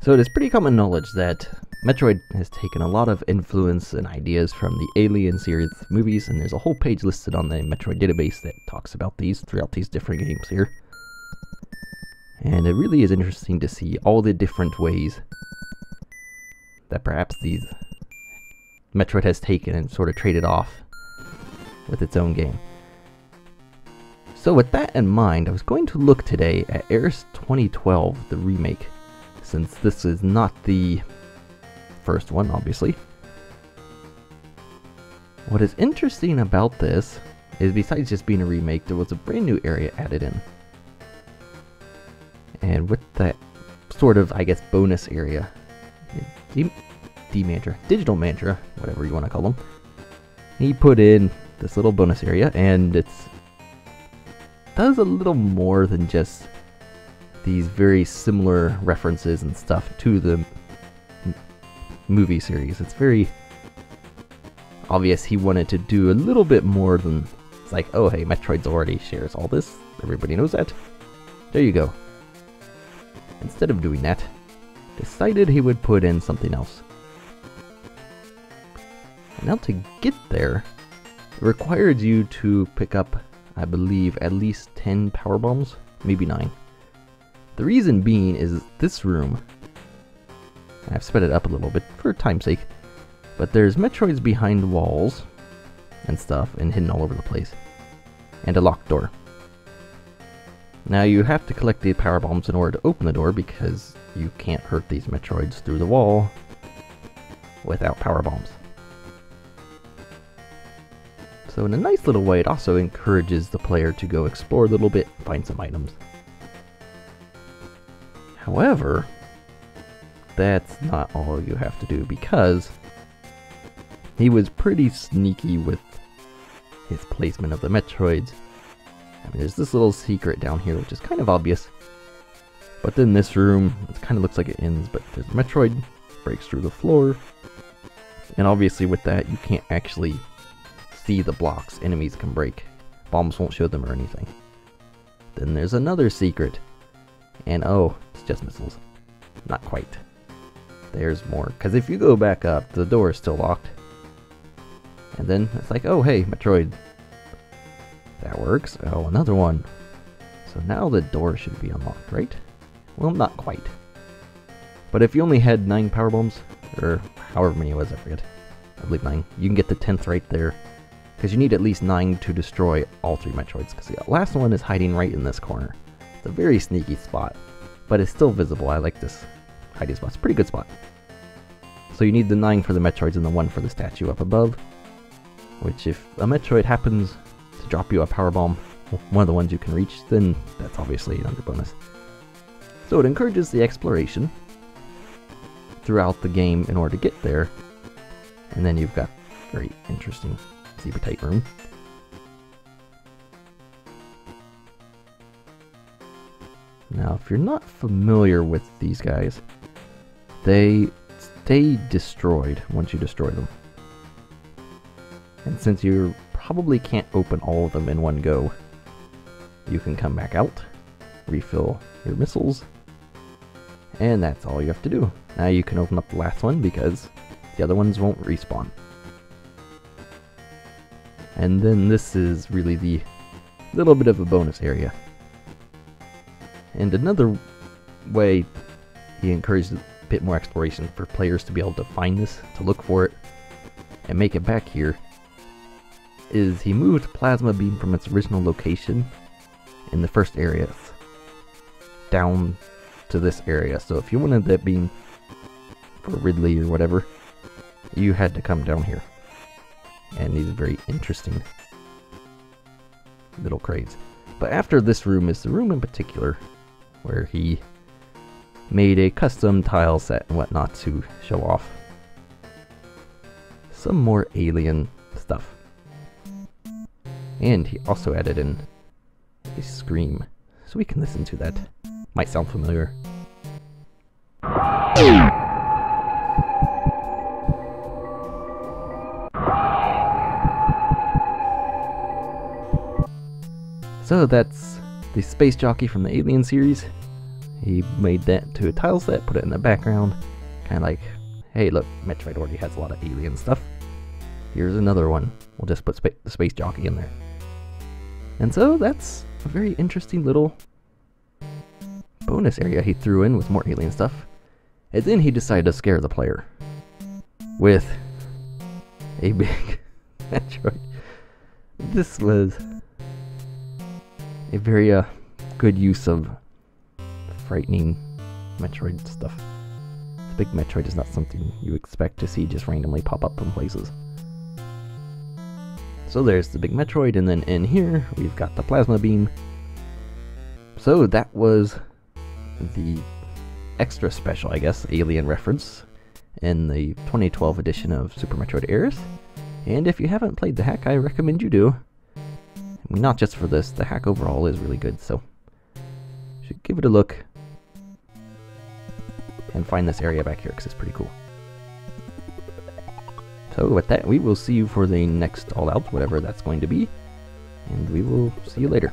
So it is pretty common knowledge that Metroid has taken a lot of influence and ideas from the Alien series movies, and there's a whole page listed on the Metroid database that talks about these throughout these different games here. And it really is interesting to see all the different ways that perhaps these Metroid has taken and sort of traded off with its own game. So with that in mind, I was going to look today at Eris 2012, the remake, since this is not the first one, obviously. What is interesting about this is, besides just being a remake, there was a brand new area added in. And with that sort of, I guess, bonus area, digital mantra, whatever you want to call them, he put in this little bonus area, and it's does a little more than just these very similar references and stuff to the movie series. It's very obvious he wanted to do a little bit more than, it's like, oh hey, Metroid's already shares all this, everybody knows that, there you go. Instead of doing that, decided he would put in something else. And now to get there, it required you to pick up, I believe, at least 10 power bombs, maybe 9. The reason being is this room, I've sped it up a little bit for time's sake, but there's Metroids behind walls and stuff and hidden all over the place, and a locked door. Now you have to collect the power bombs in order to open the door, because you can't hurt these Metroids through the wall without power bombs. So in a nice little way, it also encourages the player to go explore a little bit, find some items. However, that's not all you have to do, because he was pretty sneaky with his placement of the Metroids. I mean, there's this little secret down here, which is kind of obvious. But then this room, it kind of looks like it ends, but there's a Metroid, breaks through the floor. And obviously with that, you can't actually see the blocks enemies can break. Bombs won't show them or anything. Then there's another secret. And oh, it's just missiles. Not quite. There's more, because if you go back up, the door is still locked. And then it's like, oh hey, Metroid. That works. Oh, another one. So now the door should be unlocked, right? Well, not quite. But if you only had 9 power bombs, or however many it was, I forget. I believe 9. You can get the 10th right there. Because you need at least 9 to destroy all 3 Metroids. Because the last one is hiding right in this corner. It's a very sneaky spot, but it's still visible. I like this hiding spot. It's a pretty good spot. So you need the 9 for the Metroids and the 1 for the statue up above. Which, if a Metroid happens to drop you a power bomb, one of the ones you can reach, then that's obviously another bonus. So it encourages the exploration throughout the game in order to get there. And then you've got very interesting super tight room. Now, if you're not familiar with these guys, they stay destroyed once you destroy them. And since you probably can't open all of them in one go, you can come back out, refill your missiles, and that's all you have to do. Now you can open up the last one because the other ones won't respawn. And then this is really the little bit of a bonus area. And another way he encouraged a bit more exploration for players to be able to find this, to look for it, and make it back here, is he moved Plasma Beam from its original location in the first areas down to this area. So if you wanted that beam for Ridley or whatever, you had to come down here. And these are very interesting little crates. But after this room is the room in particular where he made a custom tile set and whatnot to show off some more alien stuff. And he also added in a scream, so we can listen to that. Might sound familiar. So that's the space jockey from the Alien series. He made that to a tile set, put it in the background, kind of like, hey look, Metroid already has a lot of alien stuff. Here's another one. We'll just put the Space Jockey in there. And so that's a very interesting little bonus area he threw in with more alien stuff. And then he decided to scare the player with a big Metroid. This was a very good use of frightening Metroid stuff. The big Metroid is not something you expect to see just randomly pop up from places. So there's the big Metroid, and then in here we've got the plasma beam. So that was the extra special, I guess, alien reference in the 2012 edition of Super Metroid Eris. And if you haven't played the hack, I recommend you do. I mean, not just for this, the hack overall is really good, so you should give it a look and find this area back here because it's pretty cool. So with that, we will see you for the next All Out, whatever that's going to be, and we will see you later.